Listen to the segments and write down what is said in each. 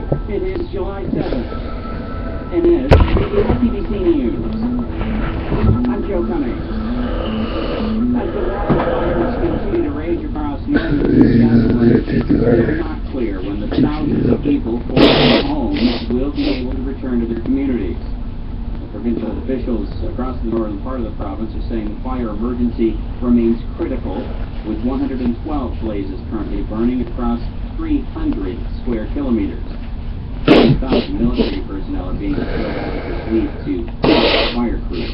It is July 7th, and this is CBC News. I'm Joe Cummings. As the wildfires continue to rage across northern Saskatchewan, it's still not clear when the thousands of people forced from homes will be able to return to their communities. Provincial officials across the northern part of the province are saying the fire emergency remains critical, with 112 blazes currently burning across 300 square kilometers. 1,000 military personnel are being deployed this week to fire crews.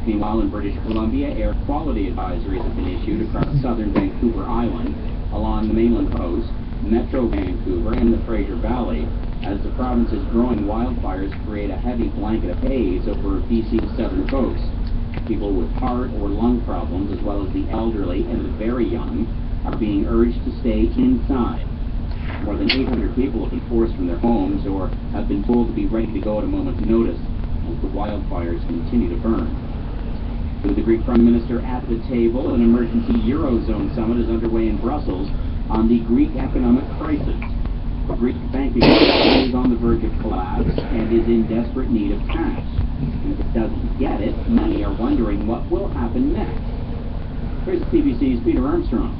Meanwhile, in British Columbia, air quality advisories have been issued across southern Vancouver Island, along the mainland coast, Metro Vancouver, and the Fraser Valley, as the province's growing wildfires create a heavy blanket of haze over BC's southern coast. People with heart or lung problems, as well as the elderly and the very young, are being urged to stay inside. More than 800 people have been forced from their homes or have been told to be ready to go at a moment's notice as the wildfires continue to burn. With the Greek Prime Minister at the table, an emergency Eurozone summit is underway in Brussels on the Greek economic crisis. The Greek banking system is on the verge of collapse and is in desperate need of cash. And if it doesn't get it, many are wondering what will happen next. Here's CBC's Peter Armstrong.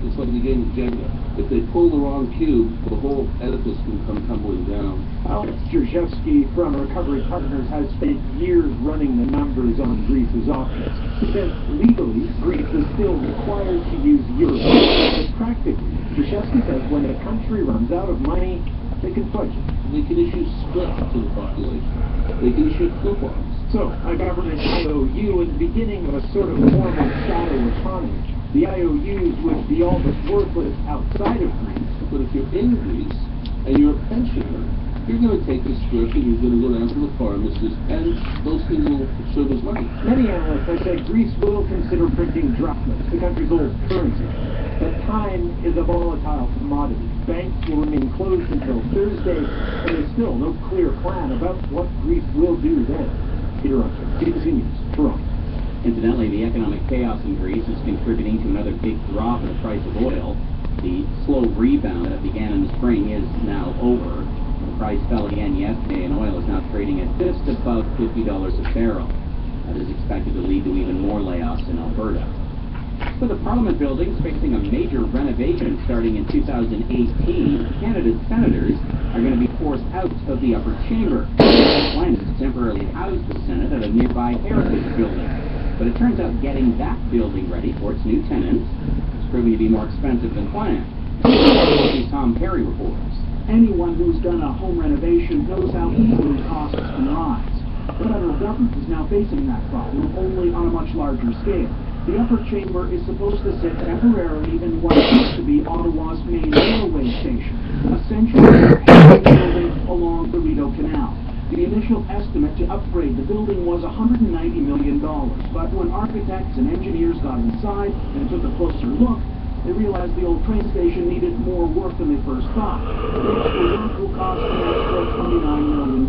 It's like the game of Jenga. If they pull the wrong cube, the whole edifice can come tumbling down. Alex Jurszewski from Recovery Partners has spent years running the numbers on Greece's options. He says legally, Greece is still required to use euros, but practically, Jurszewski says when a country runs out of money, they can fudge it. They can issue splits to the population. They can issue coupons. So, a government IOU is the beginning of a sort of formal shadow economy. The IOUs would be all but worthless outside of Greece. But if you're in Greece and you're a pensioner, you're going to take a script and you're going to go down to the pharmacist, and those things will serve as money. Many analysts have said Greece will consider printing drachmas, the country's old currency. But time is a volatile commodity. Banks will remain closed until Thursday, and there's still no clear plan about what Greece will do then. Peter Armstrong, CBC News, Toronto. Incidentally, the economic chaos in Greece is contributing to another big drop in the price of oil. The slow rebound that began in the spring is now over. The price fell again yesterday, and oil is now trading at just above $50 a barrel. That is expected to lead to even more layoffs in Alberta. So the Parliament building is facing a major renovation starting in 2018. Canada's senators are going to be forced out of the upper chamber. The plan is to temporarily house the Senate at a nearby heritage building. But it turns out getting that building ready for its new tenants is proving to be more expensive than planned. Tom Perry reports. Anyone who's done a home renovation knows how easily costs can rise. The federal government is now facing that problem, only on a much larger scale. The upper chamber is supposed to sit temporarily in what used to be Ottawa's main railway station, essentially a building along the Rideau Canal. The initial estimate to upgrade the building was $190 million, but when architects and engineers got inside and took a closer look, they realized the old train station needed more work than they first thought. The extra work will cost an extra $29 million.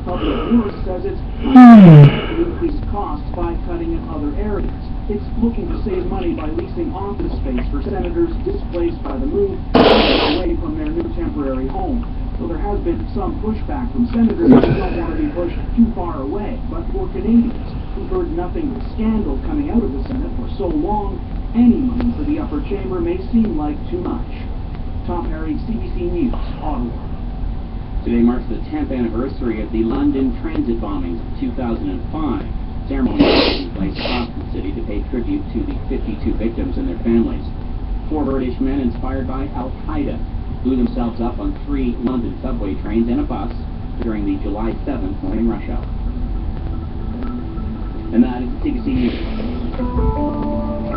Public Works says it's trying to increase costs by cutting in other areas. It's looking to save money by leasing office space for senators displaced by the move away from their new temporary home. So there has been some pushback from senators who don't want to be pushed too far away. But for Canadians who've heard nothing but scandal coming out of the Senate for so long, any money for the upper chamber may seem like too much. Tom Perry, CBC News, Ottawa. Today marks the 10th anniversary of the London transit bombings of 2005. Ceremonies are taking place across the city to pay tribute to the 52 victims and their families. 4 British men inspired by Al-Qaeda blew themselves up on 3 London subway trains and a bus during the July 7th morning rush hour. And that is CBC News.